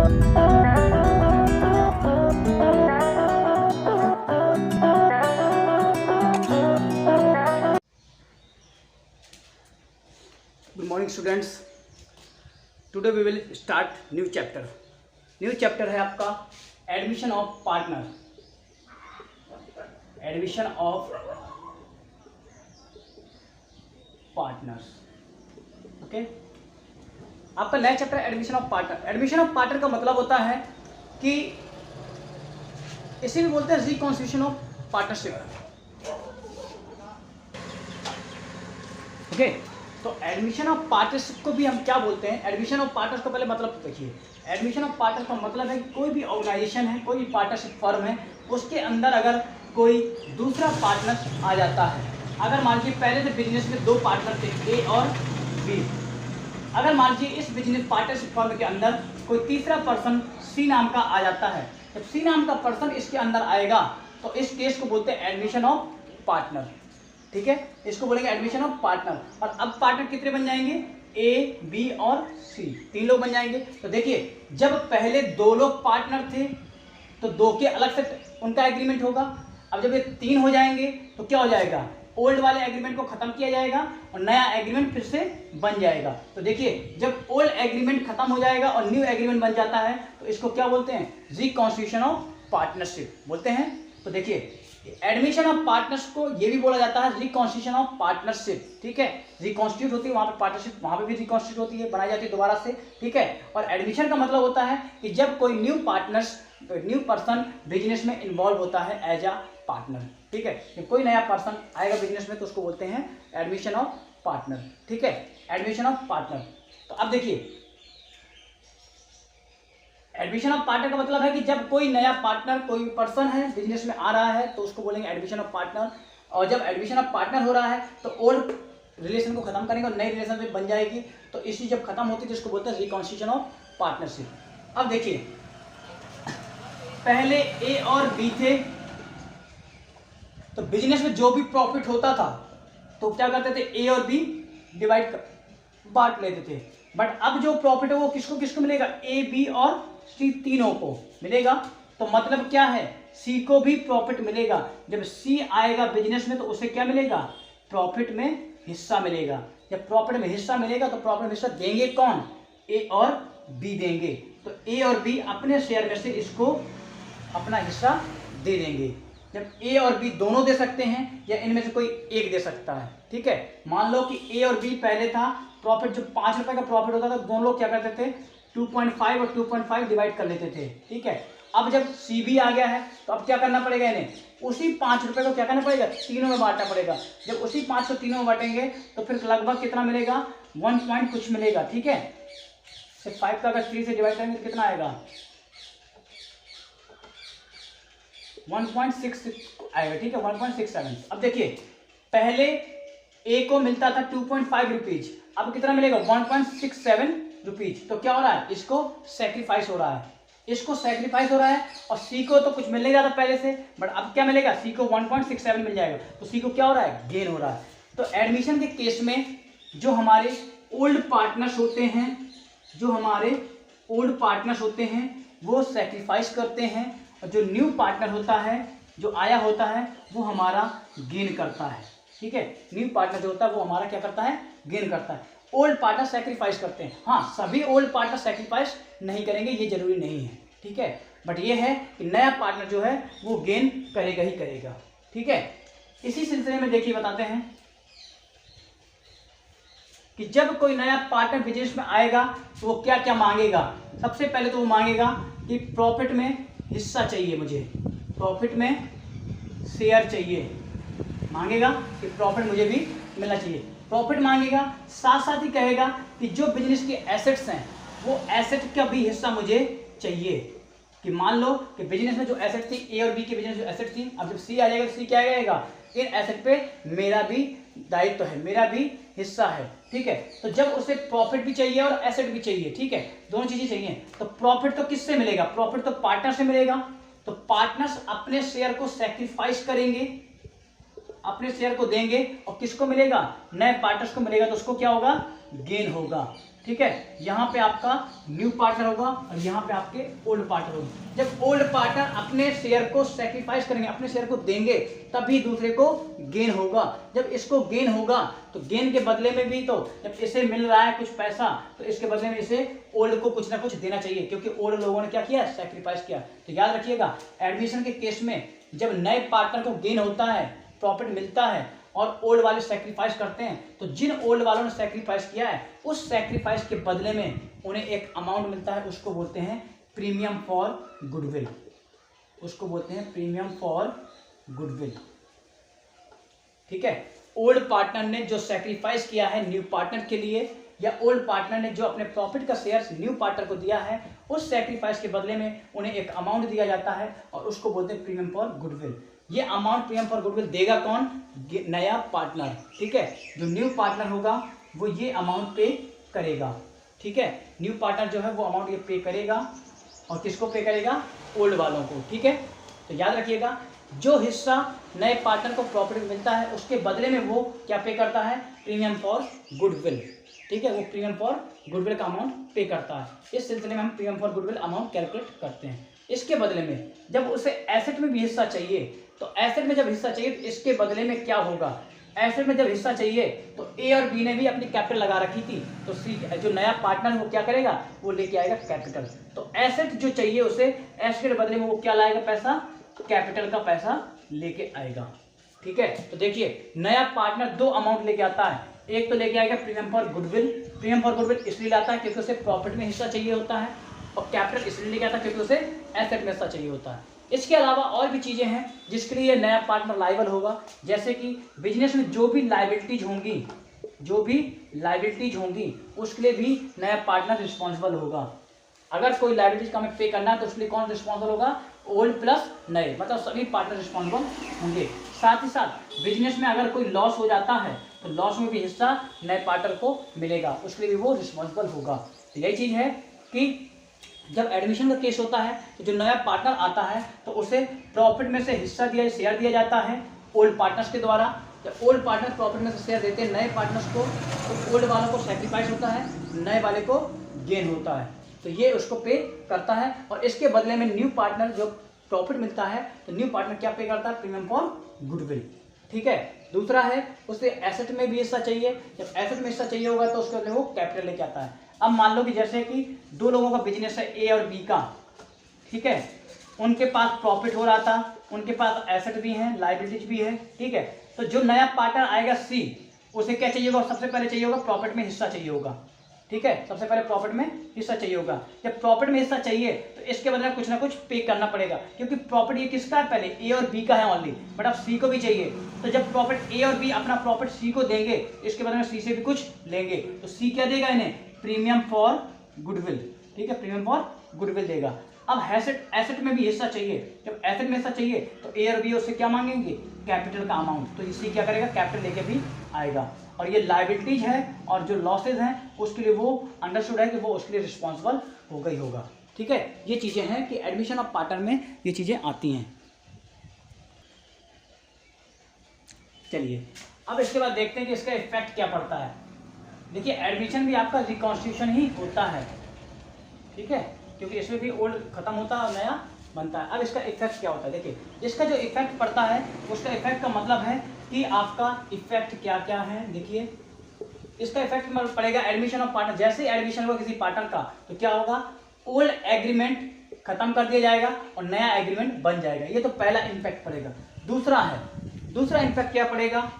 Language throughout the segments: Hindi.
Good morning students. Today we will start new chapter. New chapter है आपका admission of partner. Admission of partners. Okay, आपका नया chapter admission of partner. Admission of partner का मतलब होता है कि इसे भी बोलते हैं रिकॉन्स्टिट्यूशन ऑफ पार्टनरशिप. ओके, तो एडमिशन ऑफ पार्टनरशिप को भी हम क्या बोलते हैं? एडमिशन ऑफ पार्टनर्स को पहले मतलब देखिए. एडमिशन ऑफ पार्टनर का मतलब है कि कोई भी ऑर्गेनाइजेशन है, कोई भी पार्टनरशिप फर्म है, उसके अंदर अगर कोई दूसरा पार्टनर आ जाता है. अगर मान लीजिए पहले से बिजनेस में दो पार्टनर थे, ए और बी. अगर मान लीजिए इस बिजनेस पार्टनरशिप फर्म के अंदर कोई तीसरा पर्सन सी नाम का आ जाता है, तो सी नाम का पर्सन इसके अंदर आएगा तो इस केस को बोलते हैं एडमिशन ऑफ पार्टनर. ठीक है, इसको बोलेंगे एडमिशन ऑफ पार्टनर. और अब पार्टनर कितने बन जाएंगे? ए, बी और सी, तीन लोग बन जाएंगे. तो देखिए, जब पहले दो लोग पार्टनर थे तो दो के अलग से उनका एग्रीमेंट होगा. अब जब ये तीन हो जाएंगे तो क्या हो जाएगा? ओल्ड वाले एग्रीमेंट को खत्म किया जाएगा और नया एग्रीमेंट फिर से बन जाएगा. तो देखिए, जब ओल्ड एग्रीमेंट खत्म हो जाएगा और न्यू एग्रीमेंट बन जाता है तो इसको क्या बोलते हैं? रिकॉन्स्टिट्यूशन ऑफ पार्टनरशिप बोलते हैं. तो देखिए, एडमिशन ऑफ पार्टनर्स को ये भी बोला जाता है रिकॉन्स्टिट्यूशन ऑफ पार्टनरशिप. ठीक है, रिकॉन्स्टिट्यूट होती है वहां पे पार्टनरशिप, वहां पे भी रिकॉन्स्टिट्यूट होती है, बनाई जाती है दोबारा से. ठीक है, और एडमिशन का मतलब होता है कि जब कोई न्यू पर्सन बिजनेस में इन्वॉल्व होता है एज अ पार्टनर. ठीक है, जब कोई नया पर्सन आएगा बिजनेस में तो उसको बोलते हैं एडमिशन ऑफ पार्टनर. ठीक है, एडमिशन ऑफ पार्टनर. तो अब देखिए, एडमिशन ऑफ पार्टनर का मतलब है कि जब कोई नया पार्टनर, कोई पर्सन है बिजनेस में आ रहा है तो उसको बोलेंगे एडमिशन ऑफ पार्टनर. और जब एडमिशन ऑफ पार्टनर हो रहा है तो ओल्ड रिलेशन को खत्म करेंगे और नई रिलेशनशिप बन जाएगी. तो इसी जब खत्म होती है तो इसको बोलते हैं रिकॉन्स्टिट्यूशन ऑफ पार्टनरशिप. अब देखिए, पहले ए और बी थे तो बिजनेस में जो भी प्रॉफिट होता था तो क्या करते थे? ए और बी बांट लेते थे. बट अब जो प्रॉफिट है वो किसको किसको मिलेगा? ए, बी और सी तीनों को मिलेगा. तो मतलब क्या है? सी को भी प्रॉफिट मिलेगा. जब सी आएगा बिजनेस में तो उसे क्या मिलेगा? प्रॉफिट में हिस्सा मिलेगा. जब प्रॉफिट में हिस्सा मिलेगा तो प्रॉफिट में हिस्सा देंगे कौन? ए और बी देंगे. तो ए और बी अपने शेयर में से इसको अपना हिस्सा दे देंगे. जब ए और बी दोनों दे सकते हैं या इनमें से कोई एक दे सकता है. ठीक है, मान लो कि ए और बी पहले था प्रॉफिट, जो 5 रुपए का प्रॉफिट होता था दोनों लोग क्या करते थे? 2.5 और 2.5 डिवाइड कर लेते थे. ठीक है, अब जब सी भी आ गया है तो अब क्या करना पड़ेगा? इन्हें उसी 5 रुपए को क्या करना पड़ेगा? तीनों में बांटना पड़ेगा. जब उसी 5 को तीनों में बांटेंगे तो फिर लगभग कितना मिलेगा? 1 पॉइंट कुछ मिलेगा. ठीक है, 5 का अगर 3 से डिवाइड करेंगे तो कितना आएगा? 1.6 आएगा. ठीक है, 1.67. अब देखिए, पहले ए को मिलता था 2.5 रुपीज, अब कितना मिलेगा? 1.67 रुपीज. तो क्या हो रहा है? इसको सेक्रीफाइस हो रहा है. इसको सेक्रीफाइस हो रहा है और सी को तो कुछ मिल नहीं रहा था पहले से, बट अब क्या मिलेगा? सी को 1.67 मिल जाएगा. तो सी को क्या हो रहा है? गेन हो रहा है. तो एडमिशन के केस में जो हमारे ओल्ड पार्टनर्स होते हैं वो सेक्रीफाइस करते हैं और जो न्यू पार्टनर होता है, जो आया होता है, वो हमारा गेन करता है. ठीक है, न्यू पार्टनर जो होता है वो हमारा क्या करता है? गेन करता है. ओल्ड पार्टनर सेक्रीफाइस करते हैं. हाँ, सभी ओल्ड पार्टनर सेक्रीफाइस नहीं करेंगे, ये जरूरी नहीं है. ठीक है, बट ये है कि नया पार्टनर जो है वो गेन करेगा ही करेगा. ठीक है, इसी सिलसिले में देखिए बताते हैं कि जब कोई नया पार्टनर बिजनेस में आएगा तो वो क्या क्या मांगेगा. सबसे पहले तो वो मांगेगा कि प्रॉफिट में हिस्सा चाहिए, मुझे प्रॉफिट में शेयर चाहिए. मांगेगा कि प्रॉफिट मुझे भी मिलना चाहिए. प्रॉफिट मांगेगा, साथ साथ ही कहेगा कि जो बिजनेस के एसेट्स हैं वो एसेट का भी हिस्सा मुझे चाहिए. कि मान लो कि बिजनेस में जो एसेट थी, ए और बी के बिजनेस जो एसेट थी, अब जब सी आ जाएगा तो सी क्या आएगा? इन एसेट पे मेरा भी दायित्व है, मेरा भी हिस्सा है. ठीक है, तो जब उसे प्रॉफिट भी चाहिए और एसेट भी चाहिए. ठीक है, दोनों चीजें चाहिए. तो प्रॉफिट तो किससे मिलेगा? प्रॉफिट तो पार्टनर से मिलेगा. तो पार्टनर्स अपने शेयर को सैक्रिफाइस करेंगे, अपने शेयर को देंगे और किसको मिलेगा? नए पार्टनर्स को मिलेगा. तो उसको क्या होगा? गेन होगा. ठीक है, यहाँ पे आपका न्यू पार्टनर होगा और यहाँ पे आपके ओल्ड पार्टनर होंगे। जब ओल्ड पार्टनर अपने शेयर को सेक्रीफाइस करेंगे, अपने शेयर को देंगे, तभी दूसरे को गेन होगा। जब इसको गेन होगा तो गेन के बदले में भी, तो जब इसे मिल रहा है कुछ पैसा, तो इसके बदले में इसे ओल्ड को कुछ ना कुछ देना चाहिए, क्योंकि ओल्ड लोगों ने क्या किया, सेक्रीफाइस किया। तो याद रखिएगा, एडमिशन के केस में जब नए पार्टनर को गेन होता है, प्रॉफिट मिलता है और ओल्ड वाले सेक्रीफाइस करते हैं, तो जिन ओल्ड वालों ने सेक्रीफाइस किया है, उस सेक्रीफाइस के बदले में उन्हें एक अमाउंट मिलता है, उसको बोलते हैं प्रीमियम फॉर गुडविल। उसको बोलते हैं प्रीमियम फॉर गुडविल। ठीक है, ओल्ड पार्टनर ने जो सेक्रीफाइस किया है न्यू पार्टनर के लिए, या ओल्ड पार्टनर ने जो अपने प्रॉफिट का शेयर न्यू पार्टनर को दिया है, उस सेक्रीफाइस के बदले में उन्हें एक अमाउंट दिया जाता है और उसको बोलते हैं प्रीमियम फॉर गुडविल। ये अमाउंट प्रीमियम फॉर गुडविल देगा कौन, नया पार्टनर। ठीक है, जो न्यू पार्टनर होगा वो ये अमाउंट पे करेगा। ठीक है, न्यू पार्टनर जो है वो अमाउंट ये पे करेगा, और किसको पे करेगा, ओल्ड वालों को। ठीक है, तो याद रखिएगा, जो हिस्सा नए पार्टनर को प्रॉफिट मिलता है उसके बदले में वो क्या पे करता है, प्रीमियम फॉर गुडविल। ठीक है, वो प्रीमियम फॉर गुडविल का अमाउंट पे करता है। इस सिलसिले में हम premium for goodwill amount calculate करते हैं। इसके बदले में जब उसे एसेट में भी हिस्सा चाहिए, तो एसेट में जब हिस्सा चाहिए तो इसके बदले में क्या होगा, एसेट में जब हिस्सा चाहिए तो ए और बी ने भी अपनी कैपिटल लगा रखी थी, तो सी जो नया पार्टनर वो क्या करेगा, वो लेके आएगा कैपिटल। तो एसेट जो चाहिए उसे, एसेट के बदले में वो क्या लाएगा, पैसा, कैपिटल का पैसा लेके आएगा। ठीक है, तो देखिए, नया पार्टनर दो अमाउंट लेके आता है। एक तो लेके आएगा premium for goodwill. Premium for goodwill इसलिए लाता है क्योंकि उसे प्रॉफिट में हिस्सा चाहिए होता है, और कैपिटल इसलिए लेके आता है क्योंकि उसे एसेट में हिस्सा चाहिए होता है। इसके अलावा और भी चीजें हैं जिसके लिए नया पार्टनर लायबल होगा, जैसे कि बिजनेस में जो भी लायबिलिटीज होंगी उसके लिए भी नया पार्टनर रिस्पॉन्सिबल होगा। अगर कोई लायबिलिटीज का हमें पे करना है तो उसके लिए कौन रिस्पॉन्सिबल होगा, ओल्ड प्लस नए, मतलब सभी पार्टनर रिस्पॉन्सिबल होंगे। साथ ही साथ बिजनेस में अगर कोई लॉस हो जाता है तो लॉस में भी हिस्सा नए पार्टनर को मिलेगा, उसके लिए भी वो रिस्पॉन्सिबल होगा। तो यही चीज़ है कि जब एडमिशन का केस होता है तो जो नया पार्टनर आता है तो उसे प्रॉफिट में से हिस्सा शेयर दिया जाता है ओल्ड पार्टनर्स के द्वारा। जब ओल्ड पार्टनर प्रॉफिट में से शेयर देते हैं नए पार्टनर्स को, तो ओल्ड वालों को सेक्रीफाइस होता है, नए वाले को गेन होता है, तो ये उसको पे करता है। और इसके बदले में न्यू पार्टनर जो प्रॉफिट मिलता है तो न्यू पार्टनर क्या पे करता है, प्रीमियम फॉर गुडविल। ठीक है, दूसरा है उसे एसेट में भी हिस्सा चाहिए। जब एसेट में हिस्सा चाहिए होगा तो उसके बदले वो कैपिटल लेके आता है। अब मान लो कि जैसे कि दो लोगों का बिजनेस है, ए और बी का। ठीक है, उनके पास प्रॉफिट हो रहा था, उनके पास एसेट भी हैं, लायबिलिटीज भी है। ठीक है, तो जो नया पार्टनर आएगा सी, उसे क्या चाहिए होगा, सबसे पहले चाहिए होगा प्रॉफिट में हिस्सा चाहिए होगा। ठीक है, सबसे पहले प्रॉफिट में हिस्सा चाहिए होगा। जब प्रॉफिट में हिस्सा चाहिए तो इसके बदले कुछ ना कुछ पे करना पड़ेगा, क्योंकि प्रॉफिट ये किसका है, पहले ए और बी का है ओनली, बट अब सी को भी चाहिए। तो जब प्रॉफिट ए और बी अपना प्रॉफिट सी को देंगे, इसके बदले में सी से भी कुछ लेंगे, तो सी क्या देगा इन्हें, प्रीमियम फॉर गुडविल। ठीक है, प्रीमियम फॉर गुडविल देगा। अब एसेट में भी हिस्सा चाहिए। जब एसेट में हिस्सा चाहिए तो ए और बी उससे क्या मांगेंगे, कैपिटल का अमाउंट, तो इसी क्या करेगा, कैपिटल लेके भी आएगा। और ये लायबिलिटीज है और जो लॉसेज हैं उसके लिए वो अंडरस्टूड है कि वो उसके लिए रिस्पॉन्सिबल होगा ही होगा। ठीक है, ये चीज़ें हैं कि एडमिशन ऑफ पार्टनर में ये चीज़ें आती हैं। चलिए, अब इसके बाद देखते हैं कि इसका इफेक्ट क्या पड़ता है। देखिए, एडमिशन भी आपका रिकॉन्स्टिट्यूशन ही होता है। ठीक है, क्योंकि इसमें भी ओल्ड खत्म होता है और नया बनता है। अब इसका इफेक्ट क्या होता है, देखिए इसका जो इफेक्ट पड़ता है उसका इफेक्ट का मतलब है कि आपका इफेक्ट क्या क्या है। देखिए, इसका इफेक्ट पड़ेगा एडमिशन ऑफ पार्टनर। जैसे एडमिशन होगा किसी पार्टनर का तो क्या होगा, ओल्ड एग्रीमेंट खत्म कर दिया जाएगा और नया एग्रीमेंट बन जाएगा। ये तो पहला इम्पैक्ट पड़ेगा। दूसरा इम्पैक्ट क्या पड़ेगा,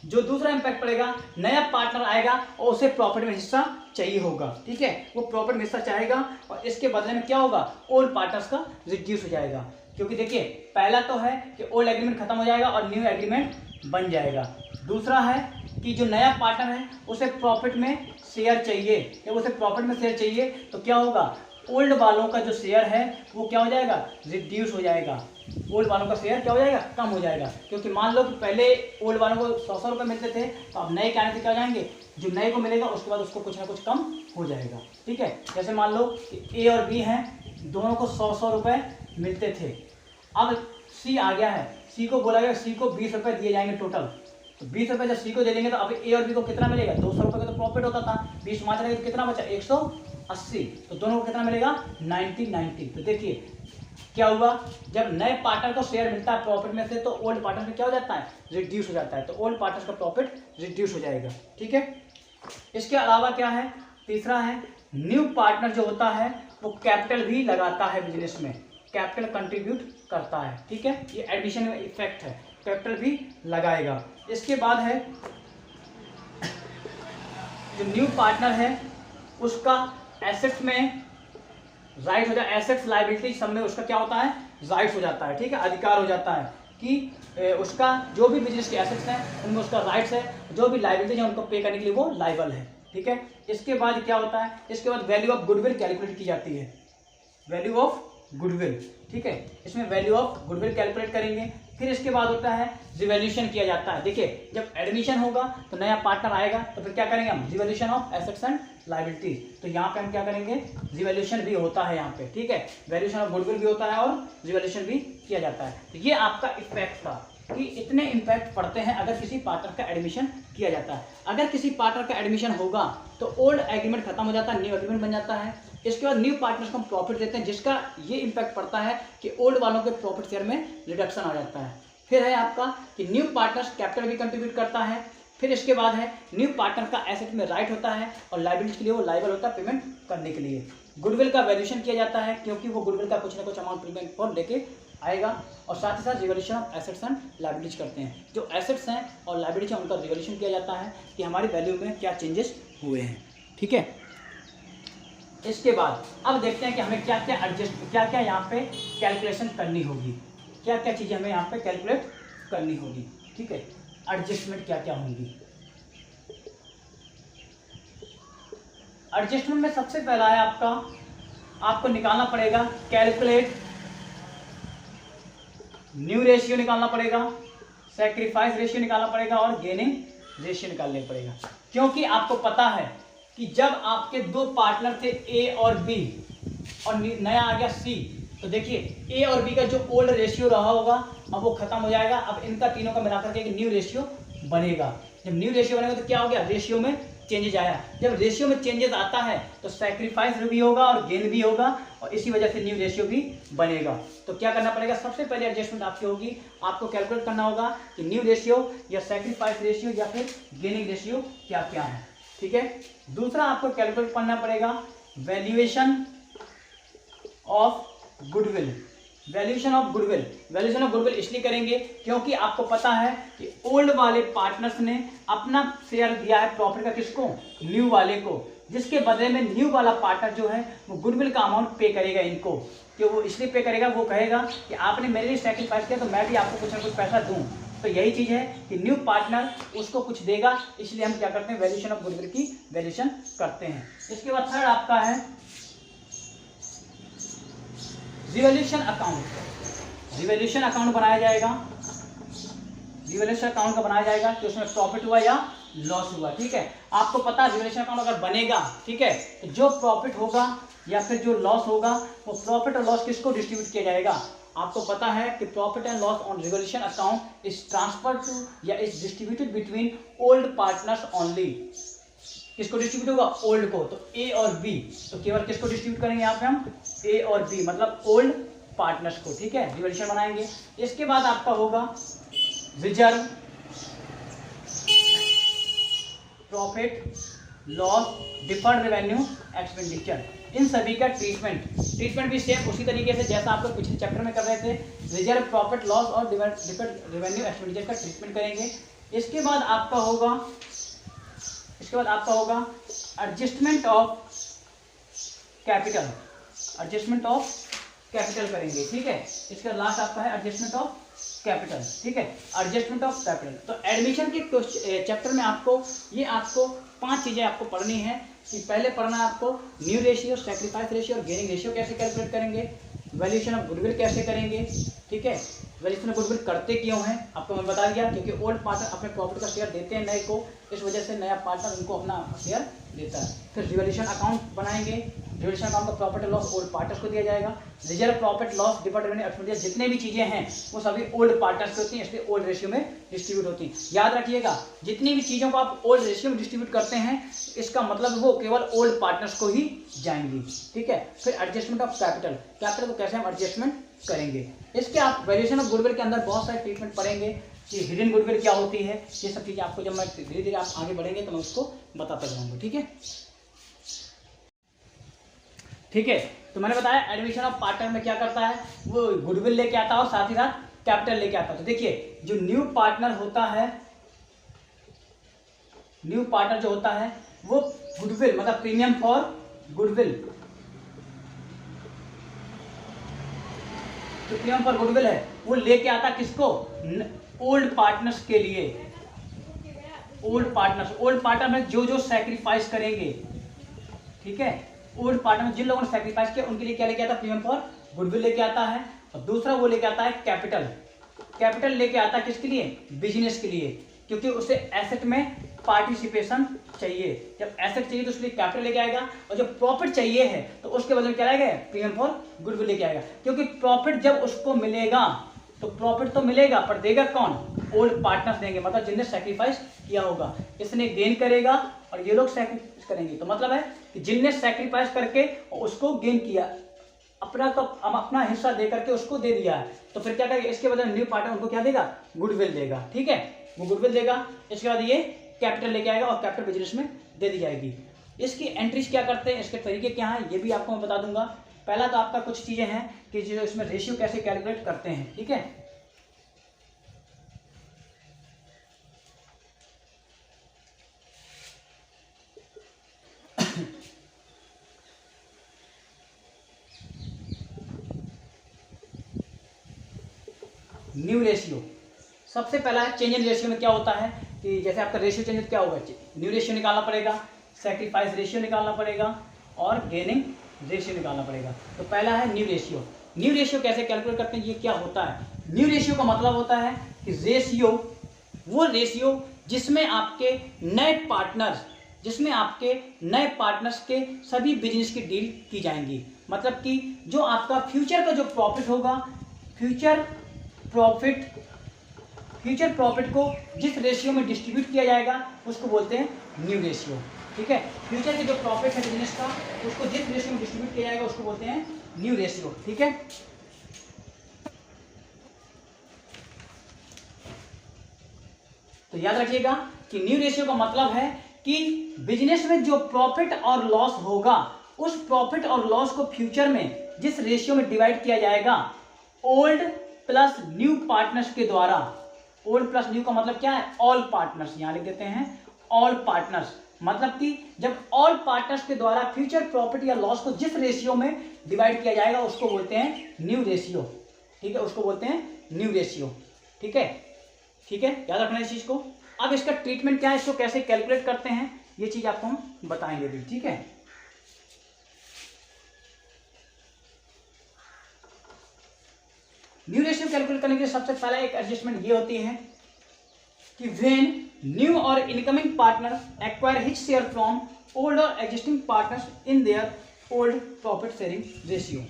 जो दूसरा इम्पैक्ट पड़ेगा, नया पार्टनर आएगा और उसे प्रॉफिट में हिस्सा चाहिए होगा। ठीक है, वो प्रॉफिट में हिस्सा चाहेगा और इसके बदले में क्या होगा, ओल्ड पार्टनर्स का रिड्यूस हो जाएगा। क्योंकि देखिए, पहला तो है कि ओल्ड एग्रीमेंट खत्म हो जाएगा और न्यू एग्रीमेंट बन जाएगा। दूसरा है कि जो नया पार्टनर है उसे प्रॉफिट में शेयर चाहिए। जब उसे प्रॉफिट में शेयर चाहिए तो क्या होगा, ओल्ड वालों का जो शेयर है वो क्या हो जाएगा, रिड्यूस हो जाएगा। ओल्ड वालों का शेयर क्या हो जाएगा, कम हो जाएगा। क्योंकि मान लो कि पहले ओल्ड वालों को 100 रुपये मिलते थे, तो अब नए के आने से क्या हो जाएंगे, जो नए को मिलेगा उसके बाद उसको कुछ ना कुछ कम हो जाएगा। ठीक है, जैसे मान लो कि ए और बी हैं, दोनों को 100 रुपये मिलते थे। अब सी आ गया है, सी को बोला गया सी को 20 रुपये दिए जाएंगे टोटल। तो 20 रुपये जब सी को दे देंगे तो अब ए और बी को कितना मिलेगा, 200 रुपये का तो प्रॉफिट होता था, 20 वहाँ चला गया तो कितना बचा 180, तो दोनों को कितना मिलेगा 90। तो देखिए क्या हुआ, जब नए पार्टनर को शेयर मिलता है प्रॉफिट में से तो ओल्ड पार्टनर में क्या हो जाता है, रिड्यूस हो जाता है, तो ओल्ड पार्टनर का प्रॉफिट रिड्यूस हो जाएगा। ठीक है, इसके अलावा क्या है, तीसरा है न्यू पार्टनर जो होता है वो कैपिटल भी लगाता है बिजनेस में, कैपिटल कंट्रीब्यूट करता है। ठीक है, ये एडिशन में इफेक्ट है, कैपिटल भी लगाएगा। इसके बाद है जो न्यू पार्टनर है उसका एसेट्स में राइट हो जाए, एसेट्स लायबिलिटी सब में उसका क्या होता है, राइट्स हो जाता है। ठीक है, अधिकार हो जाता है कि उसका जो भी बिजनेस के एसेट्स हैं उनमें उसका राइट्स है, जो भी लायबिलिटी है उनको पे करने के लिए वो लायबल है। ठीक है, इसके बाद क्या होता है, इसके बाद वैल्यू ऑफ गुडविल कैलकुलेट की जाती है, वैल्यू ऑफ गुडविल। ठीक है, इसमें वैल्यू ऑफ गुडविल कैलकुलेट करेंगे। फिर इसके बाद होता है रिवैल्यूएशन किया जाता है। देखिए जब एडमिशन होगा तो नया पार्टनर आएगा तो फिर क्या करेंगे हम, revaluation of assets and liabilities, तो यहाँ पे हम क्या करेंगे, रिवैल्यूएशन भी होता है यहाँ पे। ठीक है, वैल्यूएशन ऑफ गुडविल भी होता है और रिवैल्यूएशन भी किया जाता है। तो ये आपका इफेक्ट था कि इतने इम्पैक्ट पड़ते हैं अगर किसी पार्टनर का एडमिशन किया जाता है। अगर किसी पार्टनर का एडमिशन होगा तो ओल्ड एग्रीमेंट खत्म हो जाता है, न्यू एग्रीमेंट बन जाता है। इसके बाद न्यू पार्टनर्स को हम प्रॉफिट देते हैं, जिसका ये इम्पैक्ट पड़ता है कि ओल्ड वालों के प्रॉफिट शेयर में रिडक्शन आ जाता है। फिर है आपका कि न्यू पार्टनर्स कैपिटल भी कंट्रीब्यूट करता है। फिर इसके बाद है न्यू पार्टनर का एसेट में राइट होता है और लायबिलिटी के लिए वो लायबल होता है पेमेंट करने के लिए। गुडविल का वैल्यूएशन किया जाता है क्योंकि वो गुडविल का कुछ ना कुछ अमाउंट पेमेंट पर लेके आएगा, और साथ ही साथ revaluation of assets and liabilities करते हैं। जो एसेट्स हैं और लायबिलिटीज हैं उनका रिवैल्यूएशन किया जाता है कि हमारी वैल्यू में क्या चेंजेस हुए हैं। ठीक है, इसके बाद अब देखते हैं कि हमें क्या क्या एडजस्ट, क्या क्या यहाँ पे कैलकुलेशन करनी होगी, क्या क्या चीज़ें हमें यहाँ पे कैलकुलेट करनी होगी। ठीक है, एडजस्टमेंट क्या क्या होंगी। एडजस्टमेंट में सबसे पहला है आपको निकालना पड़ेगा कैलकुलेट न्यू रेशियो निकालना पड़ेगा, सैक्रिफाइस रेशियो निकालना पड़ेगा और गेनिंग रेशियो निकालना पड़ेगा। क्योंकि आपको पता है कि जब आपके दो पार्टनर थे ए और बी और नया आ गया सी, तो देखिए ए और बी का जो ओल्ड रेशियो रहा होगा अब वो खत्म हो जाएगा, अब इनका तीनों का मिलाकर के एक न्यू रेशियो बनेगा। जब न्यू रेशियो बनेगा तो क्या हो गया, रेशियो में चेंजेस आया। जब रेशियो में चेंजेस आता है तो सैक्रिफाइस भी होगा और गेन भी होगा और इसी वजह से न्यू रेशियो भी बनेगा। तो क्या करना पड़ेगा, सबसे पहले एडजस्टमेंट आपकी होगी, आपको कैलकुलेट करना होगा कि न्यू रेशियो या सैक्रिफाइस रेशियो या फिर गेनिंग रेशियो क्या क्या है। ठीक है, दूसरा आपको कैलकुलेट करना पड़ेगा valuation of goodwill. Valuation of goodwill, valuation of goodwill इसलिए करेंगे क्योंकि आपको पता है कि ओल्ड वाले पार्टनर्स ने अपना शेयर दिया है प्रॉफिट का किसको, न्यू वाले को, जिसके बदले में न्यू वाला पार्टनर जो है वो गुडविल का अमाउंट पे करेगा इनको। कि वो इसलिए पे करेगा, वो कहेगा कि आपने मेरे लिए सैक्रिफाइस किया तो मैं भी आपको कुछ ना कुछ पैसा दूं। तो यही चीज़ है कि न्यू पार्टनर उसको कुछ देगा, इसलिए हम क्या करते हैं, वैल्यूएशन ऑफ गुडविल की वैल्यूएशन करते हैं। इसके बाद थर्ड आपका है रिवैल्यूएशन अकाउंट। रिवैल्यूएशन अकाउंट बनाया जाएगा, रिवैल्यूएशन अकाउंट का बनाया जाएगा कि उसमें प्रॉफिट हुआ या लॉस हुआ। ठीक है, आपको पता है रिवैल्यूएशन अकाउंट अगर बनेगा, ठीक है, तो जो प्रॉफिट होगा या फिर जो लॉस होगा वो प्रॉफिट और लॉस किसको डिस्ट्रीब्यूट किया जाएगा। आपको पता है कि profit and loss on revaluation account is transfer to या is distributed between old partners only. किसको डिस्ट्रीब्यूट होगा, ओल्ड को। तो ए और बी, तो केवल किसको डिस्ट्रीब्यूट करेंगे यहाँ पे हम, ए और बी, मतलब ओल्ड पार्टनर्स को। ठीक है, रिवैल्यूएशन बनाएंगे। इसके बाद आपका होगा reserve, profit, loss, deferred revenue, expenditure, इन सभी का ट्रीटमेंट भी सेम उसी तरीके से जैसा आप लोग पिछले चैप्टर में कर रहे थे। रिजर्व, प्रॉफिट, लॉस और डिफर्ड रेवेन्यू, एक्सपेंडिचर का ट्रीटमेंट करेंगे। इसके बाद आपका होगा adjustment of capital, adjustment of capital करेंगे। ठीक है, इसका लास्ट आपका है एडजस्टमेंट ऑफ कैपिटल। ठीक है, एडजस्टमेंट ऑफ कैपिटल। तो एडमिशन के चैप्टर में आपको 5 चीजें आपको पढ़नी है कि पहले पढ़ना है आपको न्यू रेशियो, सैक्रिफाइस रेशियो और गेनिंग रेशियो कैसे कैलकुलेट करेंगे, वैल्यूएशन ऑफ गुडविल कैसे करेंगे। ठीक है, वैल्यूएशन ऑफ गुडविल करते क्यों हैं आपको मैं बता दिया, क्योंकि ओल्ड पार्टनर अपने प्रॉफिट का शेयर देते हैं नए को, इस वजह से नया पार्टनर उनको अपना शेयर देता है। फिर रिवॉल्यूशन अकाउंट बनाएंगे, रिवॉल्यूशन अकाउंट का profit and loss old partners को दिया जाएगा। रिजर्व प्रॉफिट लॉस डिपार्टमेंट जितने भी चीजें हैं वो सभी ओल्ड पार्टनर्स की होती हैं, इसलिए ओल्ड रेशियो में डिस्ट्रीब्यूट होती हैं। याद रखिएगा, जितनी भी चीजों को आप ओल्ड रेशियो में डिस्ट्रीब्यूट करते हैं इसका मतलब वो केवल ओल्ड पार्टनर्स को ही जाएंगी, ठीक है। फिर एडजस्टमेंट ऑफ कैपिटल, कैपिटल को कैसे हम एडजस्टमेंट करेंगे। इसके आप वैल्यूएशन ऑफ गुडविल के अंदर बहुत सारे ट्रीटमेंट पढ़ेंगे कि हिडन गुडविल क्या होती है, ये सब चीजें आपको जब मैं धीरे धीरे आप आगे बढ़ेंगे तो मैं उसको बताता जाऊंगा, ठीक है। ठीक है, तो मैंने बताया एडमिशन ऑफ पार्टनर में क्या करता है, वो गुडविल लेके आता है और साथ ही साथ कैपिटल लेके आता है। तो देखिए जो न्यू पार्टनर होता है, न्यू पार्टनर जो होता है वो गुडविल मतलब प्रीमियम फॉर गुडविल, जो प्रीमियम फॉर गुडविल है वो लेके आता किसको, ओल्ड पार्टनर्स के लिए। ओल्ड पार्टनर में जो जो सैक्रिफाइस करेंगे, ठीक है, ओल्ड पार्टनर जिन लोगों ने सैक्रिफाइस किया उनके लिए क्या लेके आता है, प्रीमियम फॉर गुडविल लेके आता है। और दूसरा वो लेके आता है कैपिटल, कैपिटल लेके आता है किसके लिए, बिजनेस के लिए, क्योंकि उसे एसेट में पार्टिसिपेशन चाहिए। जब एसेट चाहिए तो उसके लिए कैपिटल लेके आएगा, और जब प्रॉफिट चाहिए है तो उसके बदले में क्या लाएगा, प्रीमियम फॉर गुडविल लेके आएगा। क्योंकि प्रॉफिट जब उसको मिलेगा तो प्रॉफिट तो मिलेगा पर देगा कौन, ओल्ड पार्टनर्स देंगे, मतलब जिनने सैक्रिफाइस किया होगा। इसने गेन करेगा और ये लोग सैक्रिफाइस करेंगे। तो मतलब है कि जिनने सैक्रिफाइस करके उसको गेन किया, अपना हिस्सा दे करके उसको दे दिया है, तो फिर क्या करेगा, इसके बदले न्यू पार्टनर उनको क्या देगा, गुडविल देगा, ठीक है, वो गुडविल देगा। इसके बाद ये कैपिटल लेके आएगा और कैपिटल बिजनेस में दे दी जाएगी। इसकी एंट्रीज क्या करते हैं, इसके तरीके क्या हैं, ये भी आपको मैं बता दूंगा। पहला तो आपका कुछ चीजें हैं कि जो इसमें रेशियो कैसे कैलकुलेट करते हैं, ठीक है। न्यू रेशियो, सबसे पहला है चेंज इन रेशियो में क्या होता है कि जैसे आपका रेशियो चेंज क्या होगा, न्यू रेशियो निकालना पड़ेगा, सैक्रिफाइस रेशियो निकालना पड़ेगा और गेनिंग रेशियो निकालना पड़ेगा। तो पहला है न्यू रेशियो। न्यू रेशियो कैसे कैलकुलेट करते हैं, ये क्या होता है, न्यू रेशियो का मतलब होता है कि रेशियो, वो रेशियो जिसमें आपके नए पार्टनर्स के सभी बिजनेस की डील की जाएंगी। मतलब कि जो आपका फ्यूचर का जो प्रॉफिट होगा, फ्यूचर प्रॉफिट को जिस रेशियो में डिस्ट्रीब्यूट किया जाएगा उसको बोलते हैं न्यू रेशियो, ठीक है। फ्यूचर के जो प्रॉफिट है बिजनेस का उसको जिस रेशियो में डिस्ट्रीब्यूट किया जाएगा उसको बोलते हैं न्यू रेशियो, ठीक है। तो याद रखिएगा कि न्यू रेशियो का मतलब है कि बिजनेस में जो प्रॉफिट और लॉस होगा उस प्रॉफिट और लॉस को फ्यूचर में जिस रेशियो में डिवाइड किया जाएगा ओल्ड प्लस न्यू पार्टनर्स के द्वारा। ओल्ड प्लस न्यू का मतलब क्या है, ऑल पार्टनर्स, यहां लिख देते हैं ऑल पार्टनर्स। मतलब कि जब ऑल पार्टनर्स के द्वारा फ्यूचर प्रॉफिट या लॉस को जिस रेशियो में डिवाइड किया जाएगा उसको बोलते हैं न्यू रेशियो, ठीक है, उसको बोलते हैं न्यू रेशियो, ठीक है, ठीक है, याद रखना इस चीज को। अब इसका ट्रीटमेंट क्या है, इसको कैसे कैलकुलेट करते हैं, ये चीज आपको हम बताएंगे भी, ठीक है। न्यू रेशियो कैलकुलेट करने के लिए सबसे पहला एक एडजस्टमेंट ये होती है कि when new or incoming partner acquire his share from old or existing partners in their old profit sharing ratio.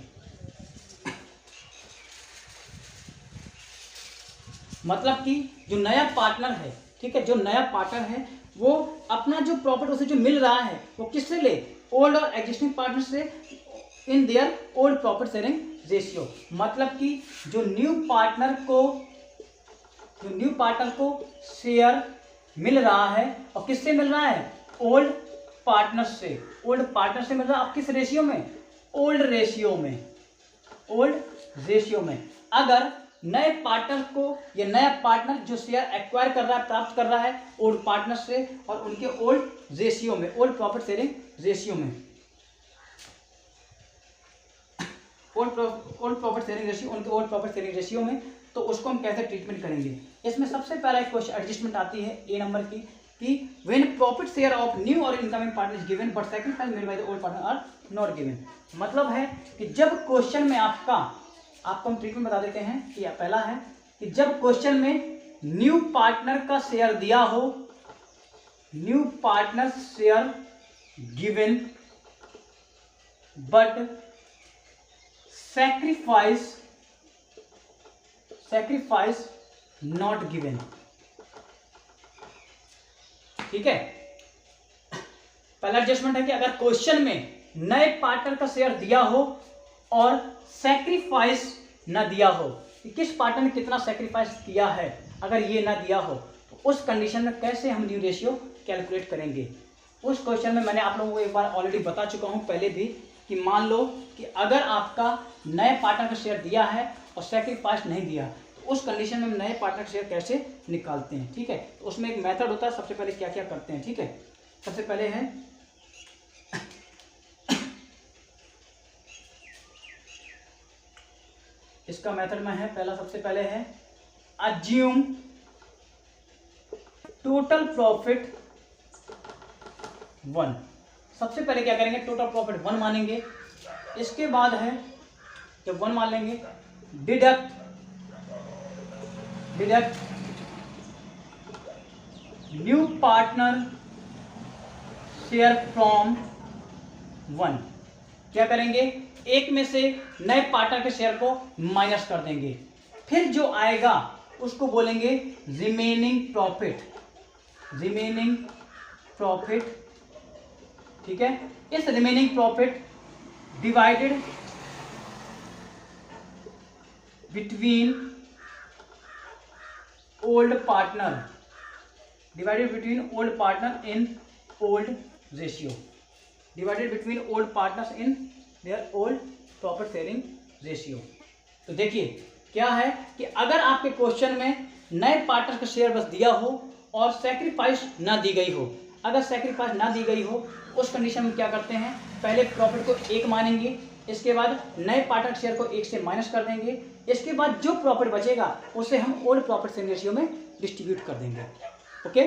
मतलब कि जो नया पार्टनर है, ठीक है, जो नया पार्टनर है वो अपना जो प्रॉफिट उसे जो मिल रहा है वो किससे ले, ओल्ड और एग्जिस्टिंग पार्टनर से इन their old profit sharing ratio. मतलब कि जो न्यू पार्टनर को शेयर मिल रहा है और किससे मिल रहा है, ओल्ड पार्टनर से मिल रहा है। अब किस रेशियो में, ओल्ड रेशियो में। अगर नए पार्टनर को या नया पार्टनर जो शेयर एक्वायर कर रहा है, प्राप्त कर रहा है ओल्ड पार्टनर से और उनके ओल्ड रेशियो में, ओल्ड प्रॉफिट शेयरिंग रेशियो में, ओल्ड प्रॉफिट शेयरिंग रेशियो, उनके ओल्ड प्रॉफिट शेयरिंग रेशियो में, तो उसको हम कैसे ट्रीटमेंट करेंगे। इसमें सबसे पहला एक क्वेश्चन एडजस्टमेंट आती है ए नंबर की कि when profit share of new or incoming partner is given but sacrifice made by the old partner are not given. मतलब है कि जब क्वेश्चन में आपको हम ट्रीटमेंट बता देते हैं कि पहला है कि जब क्वेश्चन में न्यू पार्टनर का शेयर दिया हो, new partner share given but sacrifice not given। ठीक है, पहला एडजस्टमेंट है कि अगर क्वेश्चन में नए पार्टनर का शेयर दिया हो और सैक्रिफाइस ना दिया हो, कि किस पार्टनर ने कितना सैक्रिफाइस किया है, अगर ये ना दिया हो तो उस कंडीशन में कैसे हम न्यू रेशियो कैलकुलेट करेंगे। उस क्वेश्चन में मैंने आप लोगों को एक बार ऑलरेडी बता चुका हूं पहले भी, कि मान लो कि अगर आपका नए पार्टनर का शेयर दिया है और सैक्रिफाइस नहीं दिया, तो उस कंडीशन में हम नए पार्टनर का शेयर कैसे निकालते हैं। ठीक है, तो उसमें एक मेथड होता है, सबसे पहले क्या क्या करते हैं। ठीक है, सबसे पहले है इसका मेथड में है, पहला सबसे पहले है अज्यूम टोटल प्रॉफिट 1। सबसे पहले क्या करेंगे, टोटल प्रॉफिट 1 मानेंगे। इसके बाद है, जब 1 मान लेंगे, deduct new partner share from 1। क्या करेंगे, एक में से नए पार्टनर के शेयर को माइनस कर देंगे, फिर जो आएगा उसको बोलेंगे रिमेनिंग प्रॉफिट। ठीक है, इस remaining profit divided between old partner in old ratio, divided between old partners in their old profit sharing ratio. तो देखिए क्या है कि अगर आपके क्वेश्चन में नए पार्टनर का शेयर बस दिया हो और सैक्रिफाइस ना दी गई हो, अगर सैक्रिफाइस ना दी गई हो उस कंडीशन में क्या करते हैं, पहले प्रॉफिट को 1 मानेंगे, इसके बाद नए पार्टनर शेयर को 1 से माइनस कर देंगे, इसके बाद जो प्रॉफिट बचेगा उसे हम ओल्ड प्रॉफिट शेयरिंग रेशियो में डिस्ट्रीब्यूट कर देंगे। ओके,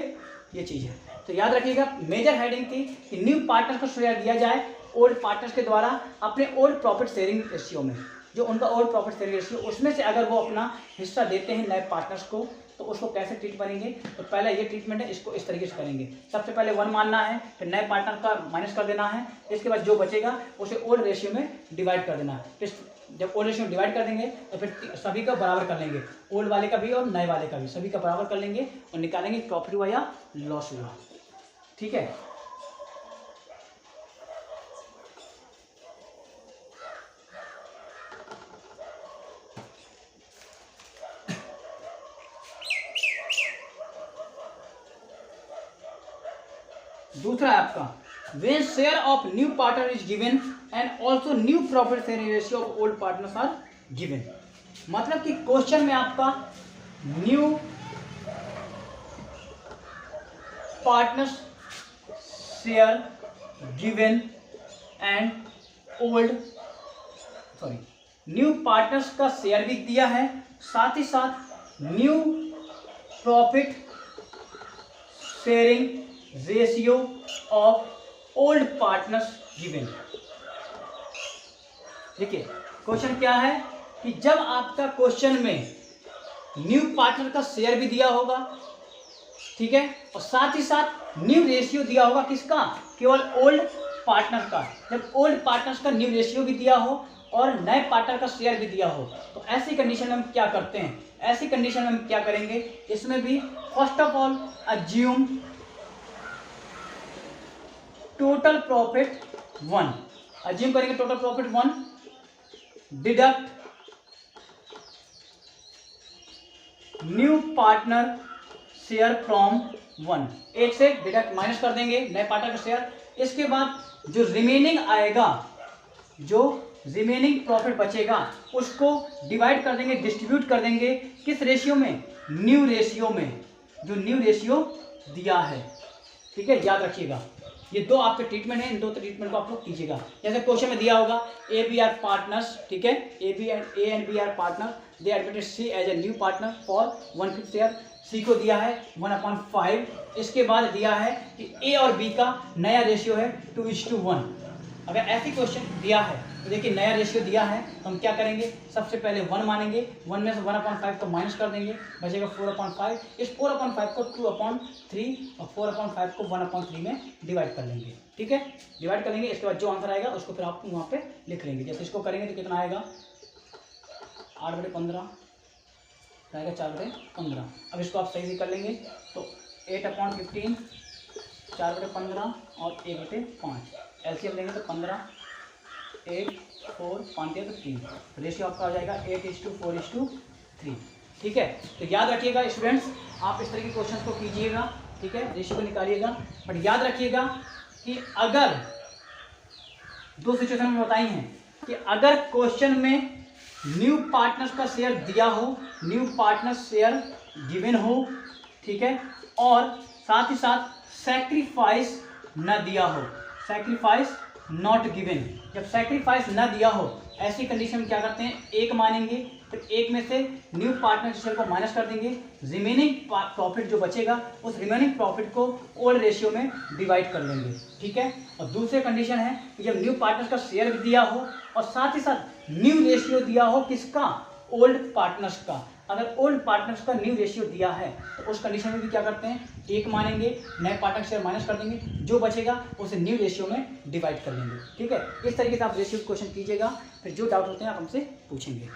ये चीज़ है। तो याद रखिएगा मेजर हेडिंग थी कि न्यू पार्टनर को शेयर दिया जाए ओल्ड पार्टनर्स के द्वारा अपने ओल्ड प्रॉफिट शेयरिंग रेशियो में, जो उनका ओल्ड प्रॉफिट शेयरिंग रेशियो, उसमें से अगर वो अपना हिस्सा देते हैं नए पार्टनर्स को, तो उसको कैसे ट्रीट करेंगे। तो पहला ये ट्रीटमेंट है, इसको इस तरीके से करेंगे। सबसे पहले 1 मानना है, फिर नए पार्टनर का माइनस कर देना है, इसके बाद जो बचेगा उसे ओल्ड रेशियो में डिवाइड कर देना है। फिर जब ओल्ड रेशियो में डिवाइड कर देंगे तो फिर सभी का बराबर कर लेंगे, ओल्ड वाले का भी और नए वाले का भी, सभी का बराबर कर लेंगे और निकालेंगे प्रॉफिट हुआ या लॉस हुआ। ठीक है, दूसरा है आपका when share of new partner is given and also new profit sharing ratio of old partners are given। मतलब कि क्वेश्चन में आपका new partners share given and new partners का शेयर भी दिया है, साथ ही साथ new profit sharing ratio of old partners given. देखिए क्वेश्चन क्या है कि जब आपका क्वेश्चन में न्यू पार्टनर का शेयर भी दिया होगा, ठीक है, और साथ ही साथ न्यू रेशियो दिया होगा, किसका, केवल ओल्ड पार्टनर का। जब ओल्ड पार्टनर्स का न्यू रेशियो भी दिया हो और नए पार्टनर का शेयर भी दिया हो, तो ऐसी कंडीशन में हम क्या करते हैं, ऐसी कंडीशन में हम क्या करेंगे, इसमें भी first of all assume total profit 1, assume करेंगे total profit 1, deduct new partner share from 1, एक से डिडक्ट माइनस कर देंगे नए पार्टनर का शेयर। इसके बाद जो रिमेनिंग आएगा, जो रिमेनिंग प्रॉफिट बचेगा उसको डिवाइड कर देंगे, डिस्ट्रीब्यूट कर देंगे, किस रेशियो में, न्यू रेशियो में, जो न्यू रेशियो दिया है। ठीक है, याद रखिएगा ये दो आपके ट्रीटमेंट है, इन दो ट्रीटमेंट को आप लोग कीजिएगा। जैसे क्वेश्चन में दिया होगा ए बी आर पार्टनर्स, ठीक है, A and B are partner, they admitted C as a new partner for 1/5 share, C को दिया है 1/5। इसके बाद दिया है कि ए और बी का नया रेशियो है 2:1, अगर ऐसी क्वेश्चन दिया है तो देखिए नया रेशियो दिया है तो हम क्या करेंगे, सबसे पहले 1 मानेंगे, 1 में से 1/5 को माइनस कर देंगे, बचेगा 4/5। इस 4/5 को 2/3 और 4/5 को 1/3 में डिवाइड कर लेंगे। ठीक है, डिवाइड कर लेंगे। इसके बाद जो आंसर आएगा उसको फिर आप वहाँ पे लिख लेंगे। जैसे इसको करेंगे तो कितना आएगा, 8/15 आएगा, 4/15। अब इसको आप सही से कर लेंगे तो 8/15 4/15 और 1/5। एलसीएम लेंगे तो 15, 8, 4, 5 तो 3। रेशियो आपका हो जाएगा 8:4:3। ठीक है, तो याद रखिएगा स्टूडेंट्स, आप इस तरह के क्वेश्चन को कीजिएगा। ठीक है, रेशियो को निकालिएगा, बट याद रखिएगा कि अगर दो सिचुएशन में बताई हैं कि अगर क्वेश्चन में न्यू पार्टनर्स का शेयर दिया हो, न्यू पार्टनर शेयर गिवन हो, ठीक है, और साथ ही साथ सैक्रिफाइस न दिया हो, सैक्रिफाइस नॉट गिवन। जब सैक्रिफाइस न दिया हो ऐसी कंडीशन में क्या करते हैं, 1 मानेंगे, फिर 1 में से न्यू पार्टनर शेयर को माइनस कर देंगे, रिमेनिंग प्रॉफिट जो बचेगा उस रिमेनिंग प्रॉफिट को ओल्ड रेशियो में डिवाइड कर लेंगे। ठीक है, और दूसरी कंडीशन है कि जब न्यू पार्टनर्स का शेयर भी दिया हो और साथ ही साथ न्यू रेशियो दिया हो, किसका, ओल्ड पार्टनर्स का। अगर ओल्ड पार्टनर्स का न्यू रेशियो दिया है तो उस कंडीशन में भी क्या करते हैं, 1 मानेंगे, नए पार्टनर शेयर माइनस कर देंगे, जो बचेगा उसे न्यू रेशियो में डिवाइड कर देंगे। ठीक है, इस तरीके से आप रेशियो क्वेश्चन कीजिएगा, फिर जो डाउट होते हैं आप हमसे पूछेंगे।